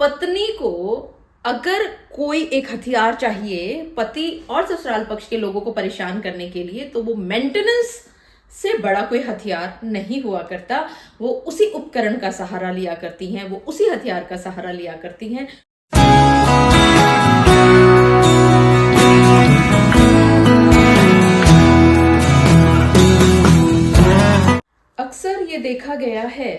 पत्नी को अगर कोई एक हथियार चाहिए पति और ससुराल पक्ष के लोगों को परेशान करने के लिए, तो वो मेंटेनेंस से बड़ा कोई हथियार नहीं हुआ करता। वो उसी उपकरण का सहारा लिया करती हैं, वो उसी हथियार का सहारा लिया करती हैं। अक्सर ये देखा गया है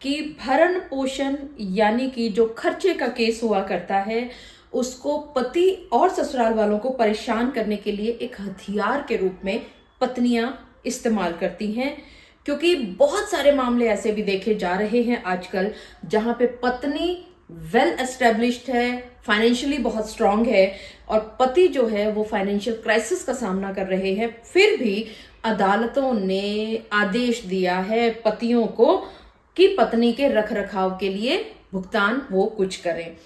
कि भरण पोषण यानी कि जो खर्चे का केस हुआ करता है, उसको पति और ससुराल वालों को परेशान करने के लिए एक हथियार के रूप में पत्नियां इस्तेमाल करती हैं। क्योंकि बहुत सारे मामले ऐसे भी देखे जा रहे हैं आजकल जहां पे पत्नी वेल एस्टेब्लिश्ड है, फाइनेंशियली बहुत स्ट्रांग है और पति जो है वो फाइनेंशियल क्राइसिस का सामना कर रहे हैं, फिर भी अदालतों ने आदेश दिया है पतियों को कि पत्नी के रख रखाव के लिए भुगतान वो कुछ करें।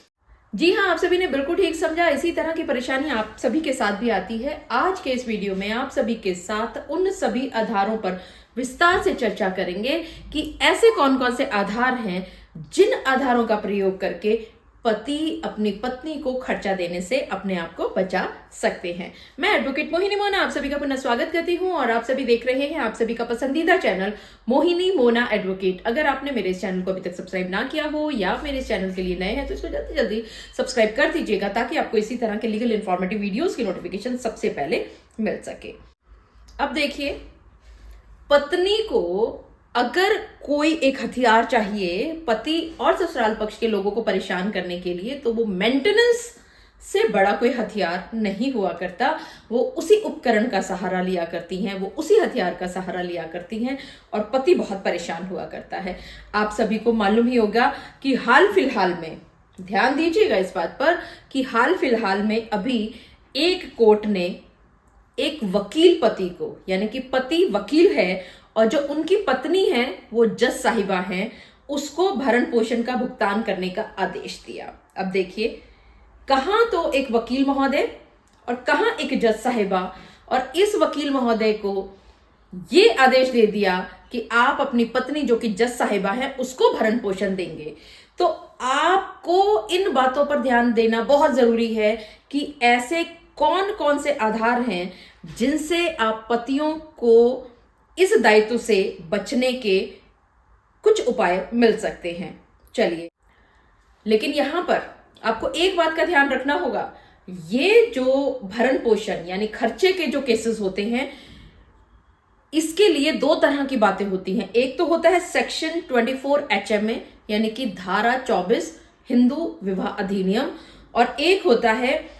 जी हाँ, आप सभी ने बिल्कुल ठीक समझा। इसी तरह की परेशानी आप सभी के साथ भी आती है। आज के इस वीडियो में आप सभी के साथ उन सभी आधारों पर विस्तार से चर्चा करेंगे कि ऐसे कौन कौन से आधार हैं जिन आधारों का प्रयोग करके पति अपनी पत्नी को खर्चा देने से अपने आप को बचा सकते हैं। मैं एडवोकेट मोहिनी मोना आप सभी का पुनः स्वागत करती हूं और आप सभी देख रहे हैं आप सभी का पसंदीदा चैनल मोहिनी मोना एडवोकेट। अगर आपने मेरे इस चैनल को अभी तक सब्सक्राइब ना किया हो या आप मेरे इस चैनल के लिए नए हैं तो इसको जल्दी जल्दी सब्सक्राइब कर दीजिएगा ताकि आपको इसी तरह के लीगल इंफॉर्मेटिव वीडियोज की नोटिफिकेशन सबसे पहले मिल सके। अब देखिए, पत्नी को अगर कोई एक हथियार चाहिए पति और ससुराल पक्ष के लोगों को परेशान करने के लिए, तो वो मेंटेनेंस से बड़ा कोई हथियार नहीं हुआ करता। वो उसी उपकरण का सहारा लिया करती हैं, वो उसी हथियार का सहारा लिया करती हैं और पति बहुत परेशान हुआ करता है। आप सभी को मालूम ही होगा कि हाल फिलहाल में, ध्यान दीजिएगा इस बात पर, कि हाल फिलहाल में अभी एक कोर्ट ने एक वकील पति को, यानी कि पति वकील है और जो उनकी पत्नी है वो जज साहिबा हैं, उसको भरण पोषण का भुगतान करने का आदेश दिया। अब देखिए, कहां तो एक वकील महोदय और कहां एक जज साहिबा, और इस वकील महोदय को ये आदेश दे दिया कि आप अपनी पत्नी जो कि जज साहिबा है उसको भरण पोषण देंगे। तो आपको इन बातों पर ध्यान देना बहुत जरूरी है कि ऐसे कौन कौन से आधार हैं जिनसे आप पतियों को इस दायित्व से बचने के कुछ उपाय मिल सकते हैं। चलिए, लेकिन यहां पर आपको एक बात का ध्यान रखना होगा, ये जो भरण पोषण यानी खर्चे के जो केसेस होते हैं, इसके लिए दो तरह की बातें होती हैं। एक तो होता है सेक्शन 24 HMA यानी कि धारा 24 हिंदू विवाह अधिनियम, और एक होता है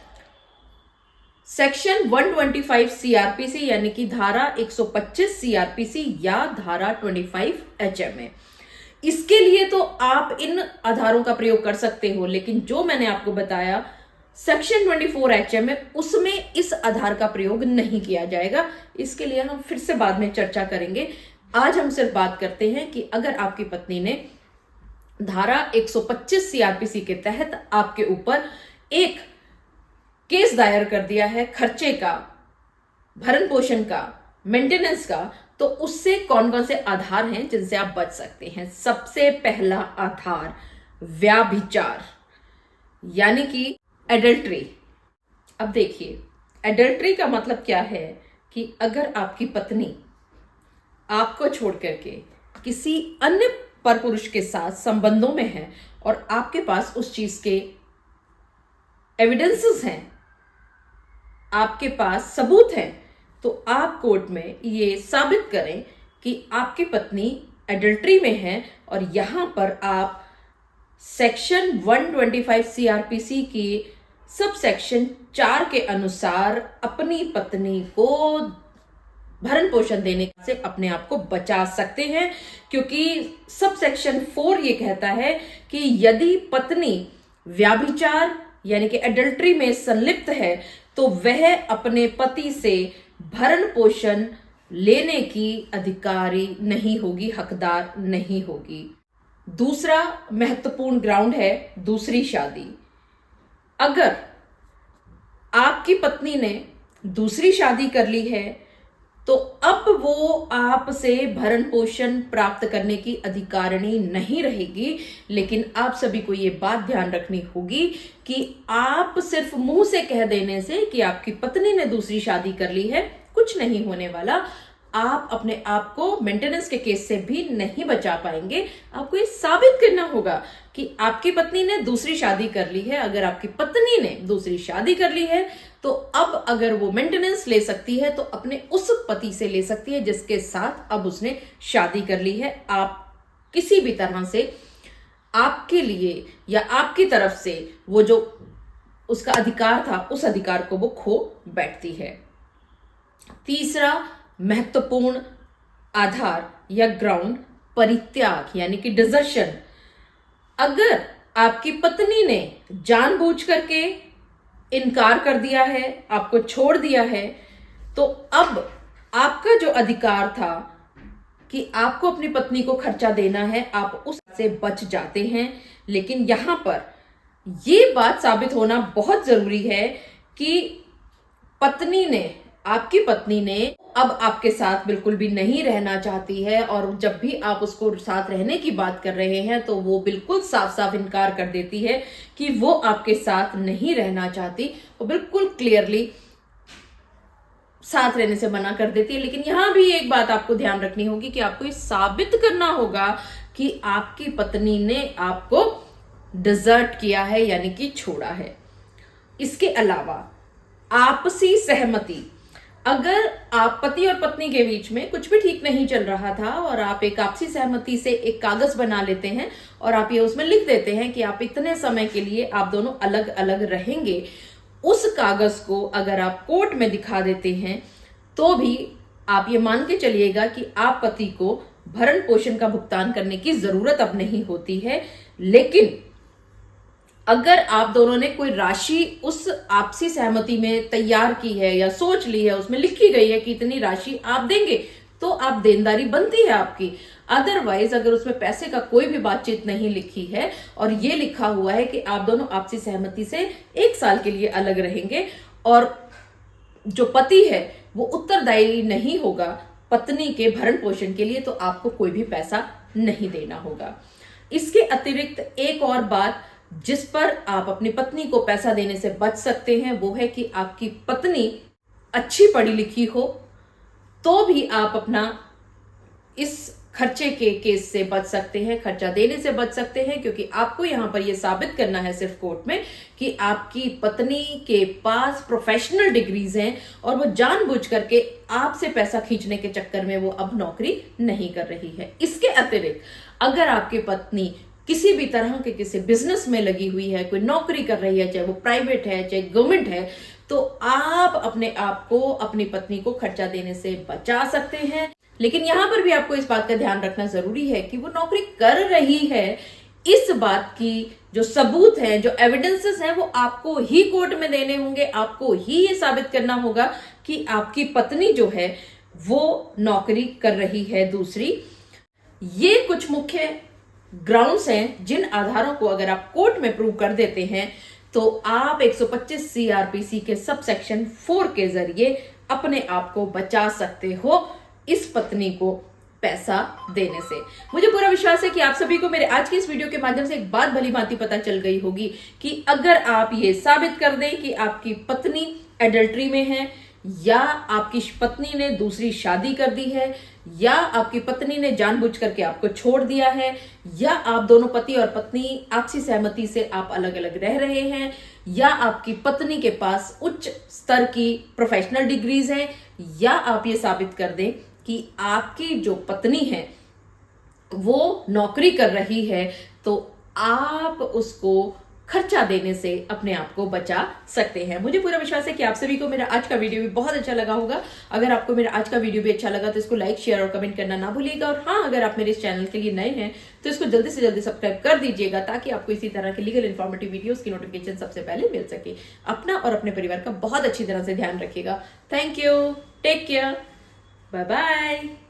सेक्शन 125 CRPC यानी कि धारा 125 CRPC या धारा 25 HMA। इसके लिए तो आप इन आधारों का प्रयोग कर सकते हो, लेकिन जो मैंने आपको बताया सेक्शन 24 HMA, उसमें इस आधार का प्रयोग नहीं किया जाएगा। इसके लिए हम फिर से बाद में चर्चा करेंगे। आज हम सिर्फ बात करते हैं कि अगर आपकी पत्नी ने धारा 125 CRPC के तहत आपके ऊपर एक केस दायर कर दिया है खर्चे का, भरण पोषण का, मेंटेनेंस का, तो उससे कौन कौन से आधार हैं जिनसे आप बच सकते हैं। सबसे पहला आधार व्यभिचार यानी कि एडल्ट्री। अब देखिए, एडल्ट्री का मतलब क्या है कि अगर आपकी पत्नी आपको छोड़ करके किसी अन्य परपुरुष के साथ संबंधों में है और आपके पास उस चीज के एविडेंसेस हैं, आपके पास सबूत हैं, तो आप कोर्ट में ये साबित करें कि आपकी पत्नी एडल्ट्री में है और यहां पर आप सेक्शन 125 CRPC की सब सेक्शन 4 के अनुसार अपनी पत्नी को भरण पोषण देने से अपने आप को बचा सकते हैं। क्योंकि सब सेक्शन 4 ये कहता है कि यदि पत्नी व्यभिचार यानी कि एडल्ट्री में संलिप्त है तो वह अपने पति से भरण पोषण लेने की अधिकारी नहीं होगी, हकदार नहीं होगी। दूसरा महत्वपूर्ण ग्राउंड है दूसरी शादी। अगर आपकी पत्नी ने दूसरी शादी कर ली है तो अब वो आपसे भरण पोषण प्राप्त करने की अधिकारिणी नहीं रहेगी। लेकिन आप सभी को ये बात ध्यान रखनी होगी कि आप सिर्फ मुंह से कह देने से कि आपकी पत्नी ने दूसरी शादी कर ली है कुछ नहीं होने वाला। आप अपने आप को मेंटेनेंस के केस से भी नहीं बचा पाएंगे। आपको ये साबित करना होगा कि आपकी पत्नी ने दूसरी शादी कर ली है। अगर आपकी पत्नी ने दूसरी शादी कर ली है तो अब अगर वो मेंटेनेंस ले सकती है तो अपने उस पति से ले सकती है जिसके साथ अब उसने शादी कर ली है। आप किसी भी तरह से आपके लिए या आपकी तरफ से वो जो उसका अधिकार था उस अधिकार को वो खो बैठती है। तीसरा महत्वपूर्ण आधार या ग्राउंड परित्याग यानी कि डिजर्शन। अगर आपकी पत्नी ने जानबूझ करके इनकार कर दिया है, आपको छोड़ दिया है, तो अब आपका जो अधिकार था कि आपको अपनी पत्नी को खर्चा देना है, आप उससे बच जाते हैं। लेकिन यहां पर यह बात साबित होना बहुत जरूरी है कि आपकी पत्नी ने अब आपके साथ बिल्कुल भी नहीं रहना चाहती है। और जब भी आप उसको साथ रहने की बात कर रहे हैं तो वो बिल्कुल साफ साफ इनकार कर देती है कि वो आपके साथ नहीं रहना चाहती। वो बिल्कुल क्लियरली साथ रहने से मना कर देती है। लेकिन यहां भी एक बात आपको ध्यान रखनी होगी कि आपको ये साबित करना होगा कि आपकी पत्नी ने आपको डिजर्ट किया है यानी कि छोड़ा है। इसके अलावा आपसी सहमति। अगर आप पति और पत्नी के बीच में कुछ भी ठीक नहीं चल रहा था और आप एक आपसी सहमति से एक कागज बना लेते हैं और आप ये उसमें लिख देते हैं कि आप इतने समय के लिए आप दोनों अलग अलग रहेंगे, उस कागज को अगर आप कोर्ट में दिखा देते हैं तो भी आप ये मान के चलिएगा कि आप पति को भरण पोषण का भुगतान करने की जरूरत अब नहीं होती है। लेकिन अगर आप दोनों ने कोई राशि उस आपसी सहमति में तैयार की है या सोच ली है, उसमें लिखी गई है कि इतनी राशि आप देंगे, तो आप देनदारी बनती है आपकी। अदरवाइज अगर उसमें पैसे का कोई भी बातचीत नहीं लिखी है और ये लिखा हुआ है कि आप दोनों आपसी सहमति से 1 साल के लिए अलग रहेंगे और जो पति है वो उत्तरदायी नहीं होगा पत्नी के भरण पोषण के लिए, तो आपको कोई भी पैसा नहीं देना होगा। इसके अतिरिक्त एक और बात जिस पर आप अपनी पत्नी को पैसा देने से बच सकते हैं वो है कि आपकी पत्नी अच्छी पढ़ी लिखी हो तो भी आप अपना इस खर्चे के केस से बच सकते हैं, खर्चा देने से बच सकते हैं। क्योंकि आपको यहां पर यह साबित करना है सिर्फ कोर्ट में कि आपकी पत्नी के पास प्रोफेशनल डिग्रीज हैं और वो जानबूझ करके आपसे पैसा खींचने के चक्कर में वो अब नौकरी नहीं कर रही है। इसके अतिरिक्त अगर आपकी पत्नी किसी भी तरह के किसी बिजनेस में लगी हुई है, कोई नौकरी कर रही है, चाहे वो प्राइवेट है चाहे गवर्नमेंट है, तो आप अपने आप को अपनी पत्नी को खर्चा देने से बचा सकते हैं। लेकिन यहां पर भी आपको इस बात का ध्यान रखना जरूरी है कि वो नौकरी कर रही है, इस बात की जो सबूत है, जो एविडेंसेस हैं, वो आपको ही कोर्ट में देने होंगे। आपको ही ये साबित करना होगा कि आपकी पत्नी जो है वो नौकरी कर रही है दूसरी। ये कुछ मुख्य ग्राउंड्स हैं जिन आधारों को अगर आप कोर्ट में प्रूव कर देते हैं तो आप 125 सीआरपीसी के सब सेक्शन 4 के जरिए अपने आप को बचा सकते हो इस पत्नी को पैसा देने से। मुझे पूरा विश्वास है कि आप सभी को मेरे आज की इस वीडियो के माध्यम से एक बात भली भांति पता चल गई होगी कि अगर आप ये साबित कर दें कि आपकी पत्नी एडल्ट्री में है या आपकी पत्नी ने दूसरी शादी कर दी है या आपकी पत्नी ने जानबूझ करके आपको छोड़ दिया है या आप दोनों पति और पत्नी आपसी सहमति से आप अलग अलग रह रहे हैं या आपकी पत्नी के पास उच्च स्तर की प्रोफेशनल डिग्रीज हैं या आप ये साबित कर दें कि आपकी जो पत्नी है वो नौकरी कर रही है, तो आप उसको खर्चा देने से अपने आप को बचा सकते हैं। मुझे पूरा विश्वास है कि आप सभी को मेरा आज का वीडियो भी बहुत अच्छा लगा होगा। अगर आपको मेरा आज का वीडियो भी अच्छा लगा तो इसको लाइक, शेयर और कमेंट करना ना भूलिएगा। और हाँ, अगर आप मेरे इस चैनल के लिए नए हैं तो इसको जल्दी से जल्दी सब्सक्राइब कर दीजिएगा ताकि आपको इसी तरह के लीगल इन्फॉर्मेटिव वीडियोस की नोटिफिकेशन सबसे पहले मिल सके। अपना और अपने परिवार का बहुत अच्छी तरह से ध्यान रखिएगा। Thank you, take care, bye bye.